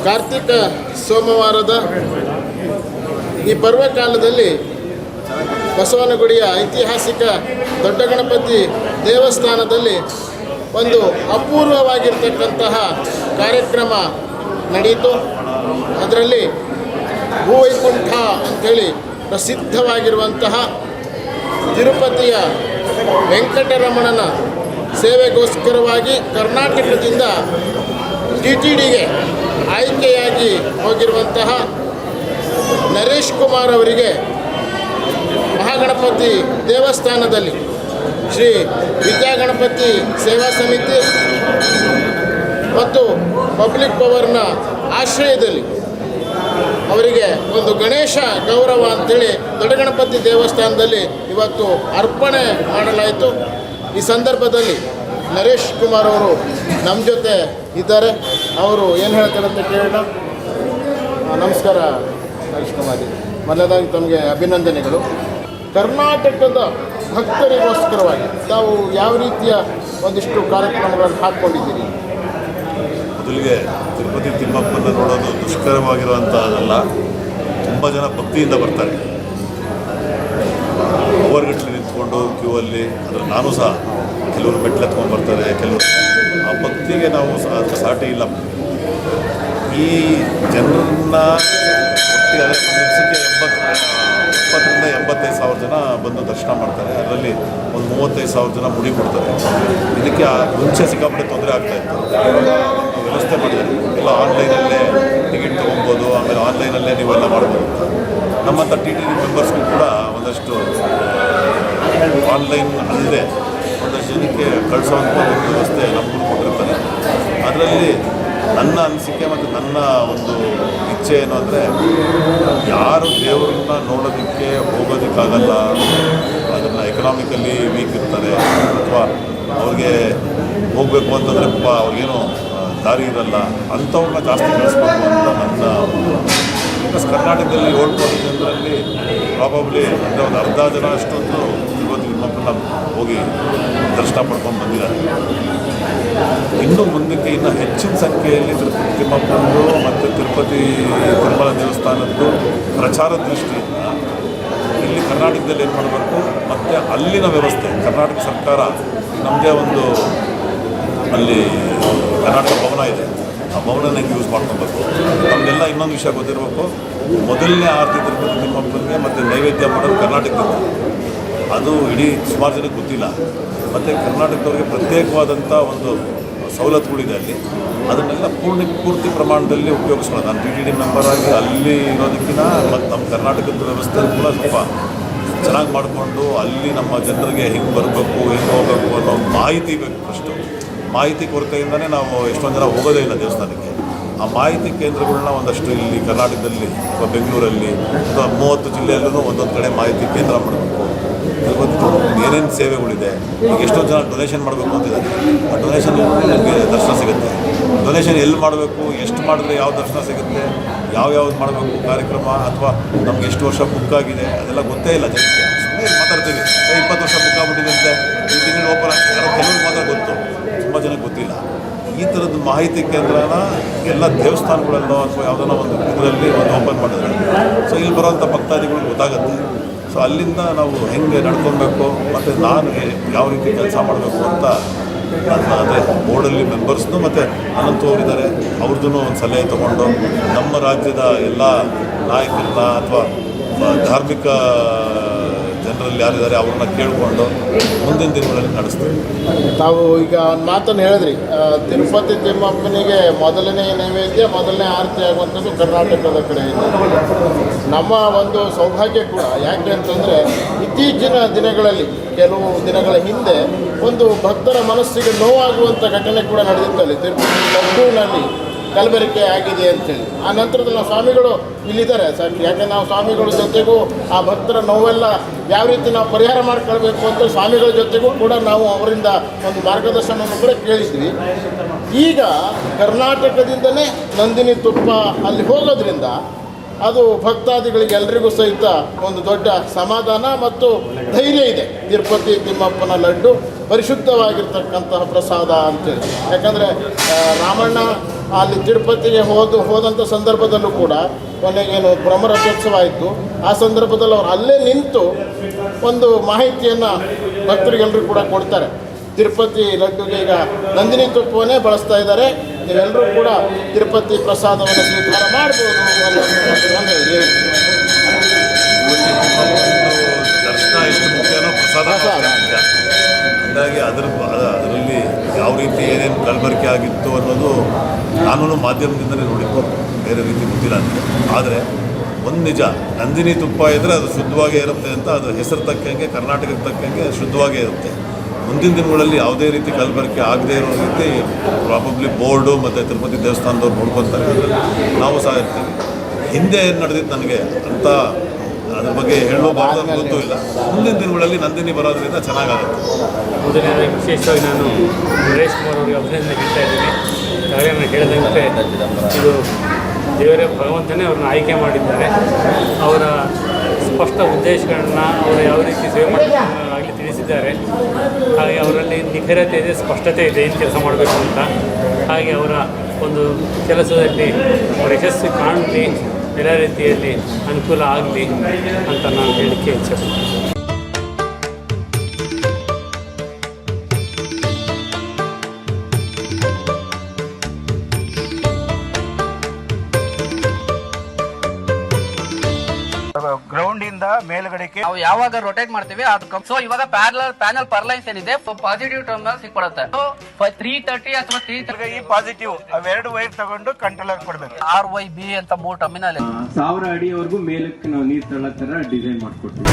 ಕಾರ್ತಿಕ ಸೋಮವಾರದ ಈ ಪರ್ವಕಾಲದಲ್ಲಿ ಬಸವನಗುಡಿಯ ಐತಿಹಾಸಿಕ ದೊಡ್ಡ ಗಣಪತಿ ದೇವಸ್ಥಾನದಲ್ಲಿ ಒಂದು ಅಪೂರ್ವವಾಗಿರ್ತಕ್ಕಂತಹ ಕಾರ್ಯಕ್ರಮ ನಡೆಯಿತು. ಅದರಲ್ಲಿ ಭೂವೈಕುಂಠ ಅಂಥೇಳಿ ಪ್ರಸಿದ್ಧವಾಗಿರುವಂತಹ ತಿರುಪತಿಯ ವೆಂಕಟರಮಣನ ಸೇವೆಗೋಸ್ಕರವಾಗಿ ಕರ್ನಾಟಕದಿಂದ TTDಗೆ ಆಯ್ಕೆಯಾಗಿ ಹೋಗಿರುವಂತಹ ನರೇಶ್ ಕುಮಾರ್ ಅವರಿಗೆ ಮಹಾಗಣಪತಿ ದೇವಸ್ಥಾನದಲ್ಲಿ ಶ್ರೀ ವಿದ್ಯಾಗಣಪತಿ ಸೇವಾ ಸಮಿತಿ ಮತ್ತು ಪಬ್ಲಿಕ್ ಪವರ್ನ ಆಶ್ರಯದಲ್ಲಿ ಅವರಿಗೆ ಒಂದು ಗಣೇಶ ಗೌರವ ಅಂಥೇಳಿ ದೊಡ್ಡ ಗಣಪತಿ ದೇವಸ್ಥಾನದಲ್ಲಿ ಇವತ್ತು ಅರ್ಪಣೆ ಮಾಡಲಾಯಿತು. ಈ ಸಂದರ್ಭದಲ್ಲಿ ನರೇಶ್ ಕುಮಾರ್ ಅವರು ನಮ್ಮ ಜೊತೆ ಇದ್ದಾರೆ. ಅವರು ಏನು ಹೇಳ್ತಾರೆ ಅಂತ ಕೇಳೋಣ. ನಮಸ್ಕಾರ ನರೇಶ್ ಕುಮಾರ್, ಮೊದಲದಾಗಿ ತಮಗೆ ಅಭಿನಂದನೆಗಳು. ಕರ್ನಾಟಕದ ಭಕ್ತರಿಗೋಸ್ಕರವಾಗಿ ತಾವು ಯಾವ ರೀತಿಯ ಒಂದಿಷ್ಟು ಕಾರ್ಯಕ್ರಮಗಳನ್ನು ಹಾಕ್ಕೊಂಡಿದ್ದೀರಿ? ಮೊದಲಿಗೆ ತಿರುಪತಿ ತಿಮ್ಮಪ್ಪನ ನೋಡೋದು ದುಷ್ಕರವಾಗಿರುವಂಥದ್ದಲ್ಲ. ತುಂಬ ಜನ ಭಕ್ತಿಯಿಂದ ಬರ್ತಾರೆ, ಓವರ್ಗಟ್ಟಲೆ ನಿಂತ್ಕೊಂಡು ಕ್ಯೂ ಅಲ್ಲಿ. ಅದ್ರಲ್ಲಿ ನಾನು ಸಹ ಕೆಲವರು ಮೆಟ್ಲು ಎತ್ಕೊಂಡು ಬರ್ತಾರೆ, ಕೆಲವರು ಆ ಭಕ್ತಿಗೆ ನಾವು ಸಾಟಿ ಇಲ್ಲ. ಈ ಜನರನ್ನ ಒಟ್ಟಿಗೆ ದಿವಸಕ್ಕೆ 70ರಿಂದ 85,000 ಜನ ಬಂದು ದರ್ಶನ ಮಾಡ್ತಾರೆ. ಅದರಲ್ಲಿ ಒಂದು 35,000 ಜನ ಮುಡಿ ಕೊಡ್ತಾರೆ. ಇದಕ್ಕೆ ಮುಂಚೆ ಸಿಕ್ಕಾಪಟ್ಟೆ ತೊಂದರೆ ಆಗ್ತಾಯಿತ್ತು. ವ್ಯವಸ್ಥೆ ಮಾಡಿದ್ದಾರೆ, ಎಲ್ಲ ಆನ್ಲೈನಲ್ಲೇ ಟಿಕೆಟ್ ತೊಗೊಬೋದು, ಆಮೇಲೆ ಆನ್ಲೈನಲ್ಲೇ ನೀವೆಲ್ಲ ಮಾಡ್ಬೋದು. ನಮ್ಮಂಥ TTD ಮೆಂಬರ್ಸ್ಗೂ ಕೂಡ ಒಂದಷ್ಟು ಆನ್ಲೈನ್ ಅಲ್ಲದೆ ಒಂದಷ್ಟು ಜನಕ್ಕೆ ಕಳಿಸೋವಂಥ ಒಂದು ವ್ಯವಸ್ಥೆ ನಮಗೂ ಕೊಟ್ಟಿರ್ತಾರೆ. ಅದರಲ್ಲಿ ನನ್ನ ಅನಿಸಿಕೆ ಮತ್ತು ನನ್ನ ಒಂದು ಇಚ್ಛೆ ಏನು ಅಂದರೆ, ಯಾರು ದೇವರನ್ನ ನೋಡೋದಕ್ಕೆ ಹೋಗೋದಕ್ಕಾಗಲ್ಲ, ಅದನ್ನು ಎಕನಾಮಿಕಲಿ ವೀಕ್ ಇರ್ತಾರೆ, ಅಥವಾ ಅವ್ರಿಗೆ ಹೋಗಬೇಕು ಅಂತಂದರೆ ಅವ್ರಿಗೇನು ದಾರಿ ಇರಲ್ಲ, ಅಂಥವ್ರನ್ನ ಜಾಸ್ತಿ ಕಳಿಸ್ಬೇಕು ಅಂತ ನನ್ನ. ಬಿಕಾಸ್ ಕರ್ನಾಟಕದಲ್ಲಿ 7 ಕೋಟಿ ಜನರಲ್ಲಿ ಪ್ರಾಬಬ್ಲಿ ಅಂದರೆ ಒಂದು ಅರ್ಧ ಜನ ಅಷ್ಟೊಂದು ತಿರುಪತಿ ತಿಮ್ಮಪ್ಪನ ಹೋಗಿ ದರ್ಶನ ಪಡ್ಕೊಂಡು ಬಂದಿದ್ದಾರೆ. ಇನ್ನು ಮುಂದಕ್ಕೆ ಇನ್ನು ಹೆಚ್ಚಿನ ಸಂಖ್ಯೆಯಲ್ಲಿ ತಿರುಪತಿ ತಿಮ್ಮಪ್ಪನದು ಮತ್ತು ತಿರುಪತಿ ತಿರುಮಲ ದೇವಸ್ಥಾನದ್ದು ಪ್ರಚಾರದ ದೃಷ್ಟಿಯಿಂದ ಇಲ್ಲಿ ಕರ್ನಾಟಕದಲ್ಲಿ ಏನು ಮಾಡಬೇಕು, ಮತ್ತು ಅಲ್ಲಿನ ವ್ಯವಸ್ಥೆ ಕರ್ನಾಟಕ ಸರ್ಕಾರ ನಮ್ಮದೇ ಒಂದು ಅಲ್ಲಿ ಕರ್ನಾಟಕ ಭವನ ಇದೆ, ಆ ಭವನನ ಹೆಂಗೆ ಯೂಸ್ ಮಾಡ್ಕೊಬೇಕು. ನಮಗೆಲ್ಲ ಇನ್ನೊಂದು ವಿಷಯ ಗೊತ್ತಿರಬೇಕು, ಮೊದಲನೇ ಆರತಿ ತಿರುಪತಿ ತಿಮ್ಮಪ್ಪನಿಗೆ ಮತ್ತು ನೈವೇದ್ಯ ಮಾಡೋದು ಕರ್ನಾಟಕದಿಂದ. ಅದು ಇಡೀ ಸುಮಾರು ಜನಕ್ಕೆ ಗೊತ್ತಿಲ್ಲ. ಮತ್ತು ಕರ್ನಾಟಕದವ್ರಿಗೆ ಪ್ರತ್ಯೇಕವಾದಂಥ ಒಂದು ಸವಲತ್ತುಗಳಿದೆ ಅಲ್ಲಿ. ಅದನ್ನೆಲ್ಲ ಪೂರ್ತಿ ಪ್ರಮಾಣದಲ್ಲಿ ಉಪಯೋಗಿಸ್ಕೊಳ್ಳೋದು. ನಾನು TTD ಮೆಂಬರ್ ಆಗಿ ಅಲ್ಲಿ ಇರೋದಕ್ಕಿಂತ ಮತ್ತು ನಮ್ಮ ಕರ್ನಾಟಕದ ವ್ಯವಸ್ಥೆ ಕೂಡ ಸ್ವಲ್ಪ ಚೆನ್ನಾಗಿ ಮಾಡಿಕೊಂಡು ಅಲ್ಲಿ ನಮ್ಮ ಜನರಿಗೆ ಹೆಂಗೆ ಬರಬೇಕು, ಹೆಂಗೆ ಹೋಗಬೇಕು ಅನ್ನೋ ಮಾಹಿತಿ ಬೇಕು. ಫಸ್ಟು ಮಾಹಿತಿ ಕೊರತೆಯಿಂದಲೇ ನಾವು ಎಷ್ಟೊಂದು ಜನ ಹೋಗೋದೇ ಇಲ್ಲ ದೇವಸ್ಥಾನಕ್ಕೆ. ಆ ಮಾಹಿತಿ ಕೇಂದ್ರಗಳನ್ನ ಒಂದಷ್ಟು ಇಲ್ಲಿ ಕರ್ನಾಟಕದಲ್ಲಿ ಅಥವಾ ಬೆಂಗಳೂರಲ್ಲಿ ಅಥವಾ 30 ಜಿಲ್ಲೆಯಲ್ಲೂ ಒಂದೊಂದು ಕಡೆ ಮಾಹಿತಿ ಕೇಂದ್ರ ಮಾಡಬೇಕು. ಇವತ್ತು ಏನೇನು ಸೇವೆಗಳಿದೆ, ಈಗ ಎಷ್ಟೊಂದು ಜನ ಡೊನೇಷನ್ ಮಾಡಬೇಕು ಅಂತಿದ್ದಾರೆ. ಆ ಡೊನೇಷನ್ ನಮಗೆ ದರ್ಶನ ಸಿಗುತ್ತೆ. ಡೊನೇಷನ್ ಎಲ್ಲಿ ಮಾಡಬೇಕು, ಎಷ್ಟು ಮಾಡಿದ್ರೆ ಯಾವ ದರ್ಶನ ಸಿಗುತ್ತೆ, ಯಾವ್ಯಾವ್ದು ಮಾಡಬೇಕು ಕಾರ್ಯಕ್ರಮ, ಅಥವಾ ನಮ್ಗೆ ಎಷ್ಟು ವರ್ಷ ಬುಕ್ ಆಗಿದೆ ಅದೆಲ್ಲ ಗೊತ್ತೇ ಇಲ್ಲ ಜನಕ್ಕೆ. ಸುಮ್ಮನೆ ಮಾತಾಡ್ತೀವಿ 20 ವರ್ಷ ಬುಕ್ ಆಗ್ಬಿಟ್ಟಿದೆ ಅಂತೆ, ಈ ತಿಂಗಳು ಓಪನ್ ಆಗ್ತದೆ, ಯಾರೋ ಕೆಲವ್ರಿಗೆ ಮಾತ್ರ ಗೊತ್ತು, ತುಂಬ ಜನಕ್ಕೆ ಗೊತ್ತಿಲ್ಲ. ಈ ಥರದ್ದು ಮಾಹಿತಿ ಕೇಂದ್ರನ ಎಲ್ಲ ದೇವಸ್ಥಾನಗಳಲ್ಲೋ ಅಥವಾ ಯಾವುದೋ ಒಂದು ಇದರಲ್ಲಿ ಒಂದು ಓಪನ್ ಮಾಡಿದ್ರೆ ಸೊ ಇಲ್ಲಿ ಬರೋವಂಥ ಭಕ್ತಾದಿಗಳಿಗೆ ಗೊತ್ತಾಗುತ್ತೆ. ಸೊ ಅಲ್ಲಿಂದ ನಾವು ಹೆಂಗೆ ನಡ್ಕೊಬೇಕು ಮತ್ತು ನಾನು ಯಾವ ರೀತಿ ಕೆಲಸ ಮಾಡಬೇಕು ಅಂತ ನನ್ನ ಅದೇ ಬೋರ್ಡಲ್ಲಿ ಮೆಂಬರ್ಸ್ನು ಮತ್ತು ಅನಂತು ಅವರಿದ್ದಾರೆ, ಅವ್ರದ್ದು ಒಂದು ಸಲಹೆ ತೊಗೊಂಡು ನಮ್ಮ ರಾಜ್ಯದ ಎಲ್ಲ ನಾಯಕರನ್ನ ಅಥವಾ ಧಾರ್ಮಿಕ ಜನರಲ್ಲಿ ಯಾರಿದ್ದಾರೆ ಅವ್ರನ್ನ ಕೇಳಿಕೊಂಡು ಮುಂದಿನ ದಿನಗಳಲ್ಲಿ ನಡೆಸ್ತೀವಿ. ತಾವು ಈಗ ಒಂದು ಮಾತನ್ನು ಹೇಳಿದ್ರಿ, ತಿರುಪತಿ ತಿಮ್ಮಪ್ಪನಿಗೆ ಮೊದಲನೇ ನೈವೇದ್ಯ ಮೊದಲನೇ ಆರತಿ ಆಗುವಂಥದ್ದು ಕರ್ನಾಟಕದ ಕಡೆಯಿಂದ. ನಮ್ಮ ಒಂದು ಸೌಭಾಗ್ಯ ಕೂಡ ಯಾಕೆ ಅಂತಂದರೆ, ಇತ್ತೀಚಿನ ದಿನಗಳಲ್ಲಿ ಕೆಲವು ದಿನಗಳ ಹಿಂದೆ ಒಂದು ಭಕ್ತರ ಮನಸ್ಸಿಗೆ ನೋವಾಗುವಂಥ ಘಟನೆ ಕೂಡ ನಡೆದಿತ್ತಲ್ಲಿ ತಿರುಪತಿ ಲಡ್ಡೂನಲ್ಲಿ ಕಲಬೆರಕೆ ಆಗಿದೆ ಅಂಥೇಳಿ. ಆ ನಂತರದಲ್ಲಿ ನಾವು ಸ್ವಾಮಿಗಳು ಇಲ್ಲಿದ್ದಾರೆ ಸಾಕು, ಯಾಕೆಂದ್ರೆ ನಾವು ಸ್ವಾಮಿಗಳ ಜೊತೆಗೂ ಆ ಭಕ್ತರ ನೋವೆಲ್ಲ ಯಾವ ರೀತಿ ನಾವು ಪರಿಹಾರ ಮಾಡ್ಕೊಳ್ಬೇಕು ಅಂತ ಸ್ವಾಮಿಗಳ ಜೊತೆಗೂ ಕೂಡ ನಾವು ಅವರಿಂದ ಒಂದು ಮಾರ್ಗದರ್ಶನವನ್ನು ಕೂಡ ಕೇಳಿದ್ವಿ. ಈಗ ಕರ್ನಾಟಕದಿಂದಲೇ ನಂದಿನಿ ತುಪ್ಪ ಅಲ್ಲಿ ಹೋಗೋದ್ರಿಂದ ಅದು ಭಕ್ತಾದಿಗಳಿಗೆ ಎಲ್ರಿಗೂ ಸಹಿತ ಒಂದು ದೊಡ್ಡ ಸಮಾಧಾನ ಮತ್ತು ಧೈರ್ಯ ಇದೆ. ತಿರುಪತಿ ತಿಮ್ಮಪ್ಪನ ಲಡ್ಡು ಪರಿಶುದ್ಧವಾಗಿರ್ತಕ್ಕಂತಹ ಪ್ರಸಾದ ಅಂತೇಳಿ. ಯಾಕಂದರೆ ರಾಮಣ್ಣ ಅಲ್ಲಿ ತಿರುಪತಿಗೆ ಹೋದಂಥ ಸಂದರ್ಭದಲ್ಲೂ ಕೂಡ ಕೊನೆಗೇನು ಬ್ರಹ್ಮರಥೋತ್ಸವ ಆಯಿತು. ಆ ಸಂದರ್ಭದಲ್ಲಿ ಅವ್ರು ಅಲ್ಲೇ ನಿಂತು ಒಂದು ಮಾಹಿತಿಯನ್ನು ಭಕ್ತರಿಗೆಲ್ಲರೂ ಕೂಡ ಕೊಡ್ತಾರೆ. ತಿರುಪತಿ ಲಡ್ಡುಗೆ ಈಗ ನಂದಿನಿ ತುಪ್ಪವನ್ನೇ ಬಳಸ್ತಾ ಇದ್ದಾರೆ, ನೀವೆಲ್ಲರೂ ಕೂಡ ತಿರುಪತಿ ಪ್ರಸಾದವನ್ನು ಸ್ವೀಕಾರ ಮಾಡ್ಬೋದು ಅನ್ನೋದನ್ನು ಹೇಳಿ. ದರ್ಶನ ಎಷ್ಟು ಮುಖ್ಯನೋ ಪ್ರಸಾದ ಅಷ್ಟೇ ಮುಖ್ಯ. ಹಾಗಾಗಿ ಅದರಲ್ಲಿ ಯಾವ ರೀತಿ ಏನೇನು ಕಲಬೆರಕೆ ಆಗಿತ್ತು ಅನ್ನೋದು ನಾನು ಮಾಧ್ಯಮದಿಂದಲೇ ನೋಡಿದ್ದು, ಬೇರೆ ರೀತಿ ಗೊತ್ತಿಲ್ಲ ನನಗೆ. ಆದರೆ ಒಂದು ನಿಜ, ನಂದಿನಿ ತುಪ್ಪ ಇದ್ದರೆ ಅದು ಶುದ್ಧವಾಗೇ ಇರುತ್ತೆ ಅಂತ, ಅದು ಹೆಸರು ತಕ್ಕಂಗೆ ಕರ್ನಾಟಕಕ್ಕೆ ತಕ್ಕಂಗೆ ಶುದ್ಧವಾಗೇ ಇರುತ್ತೆ. ಮುಂದಿನ ದಿನಗಳಲ್ಲಿ ಯಾವುದೇ ರೀತಿ ಕಲಬೆರಕೆ ಆಗದೇ ಇರೋ ರೀತಿ ಪ್ರಾಬಬ್ಲಿ ಬೋರ್ಡು ಮತ್ತು ತಿರುಪತಿ ದೇವಸ್ಥಾನದವ್ರು ನೋಡ್ಕೊತಾರೆ. ನಾವು ಸಹ ಇರ್ತೀವಿ. ಹಿಂದೆ ಏನು ನಡೆದಿತ್ತು ನನಗೆ ಅಂತ ಅದ್ರ ಬಗ್ಗೆ ಹೇಳೋಬಾರ್ದು, ಗೊತ್ತೂ ಇಲ್ಲ. ಮುಂದಿನ ದಿನಗಳಲ್ಲಿ ನಂದಿನಿ ಬರೋದ್ರಿಂದ ಚೆನ್ನಾಗಾಗುತ್ತೆ. ಮೊದಲನೇ ವಿಶೇಷವಾಗಿ ನಾನು ನರೇಶ್ ಕುಮಾರ್ ಅವರಿಗೆ ಅಭಿನಂದನೆ ಹೇಳ್ತಾ ಇದ್ದೀನಿ. ಹಾಗೆ ನಾನು ಹೇಳಿದಂತೆ ಇದು ದೇವರ ಭಗವಂತನೇ ಅವ್ರನ್ನ ಆಯ್ಕೆ ಮಾಡಿದ್ದಾರೆ. ಅವರ ಸ್ಪಷ್ಟ ಉದ್ದೇಶಗಳನ್ನ ಅವರು ಯಾವ ರೀತಿ ಸೇವೆ ಮಾಡಲಿ ತಿಳಿಸಿದ್ದಾರೆ. ಹಾಗೆ ಅವರಲ್ಲಿ ನಿಖರತೆ ಇದೆ, ಸ್ಪಷ್ಟತೆ ಇದೆ ಏನು ಕೆಲಸ ಮಾಡಬೇಕು ಅಂತ. ಹಾಗೆ ಅವರ ಒಂದು ಕೆಲಸದಲ್ಲಿ ಅವರ ಯಶಸ್ಸು ಕಾಣಲಿ, ಎಲ್ಲ ರೀತಿಯಲ್ಲಿ ಅನುಕೂಲ ಆಗಲಿ ಅಂತ ನಾನು ಹೇಳಲಿಕ್ಕೆ ಇಚ್ಛೆಪಡ್ತೀನಿ. ಗ್ರೌಂಡ್ ಇಂದ ಮೇಲ್ಗಡೆಗೆ ನಾವು ಯಾವಾಗ ರೊಟೇಟ್ ಮಾಡ್ತೀವಿ ಅದು ಸೊ ಇವಾಗ ಪ್ಯಾನಲ್ ಪರ್ಲೈನ್ಸ್ ಏನಿದೆ ಪಾಸಿಟಿವ್ ಟರ್ಮಿನಲ್ ಸಿಕ್ಬಿಡುತ್ತೆ. ಸೊ 330 ಅಥವಾ 330 ಈ ಪಾಸಿಟಿವ್ ಅವೆರಡು ವೈರ್ ತಗೊಂಡು ಕಂಟ್ರೋಲರ್ ಕೊಡ್ಬೇಕು. RYB ಅಂತ 3 ಟರ್ಮಿನಲ್ 1000 ಅಡಿವರೆಗೂ ಮೇಲಕ್ಕೆ ನಾವು ನೀರು ತಳ್ಳೋ ತರ ಡಿಸೈನ್ ಮಾಡ್ಕೊಡ್ತೀವಿ.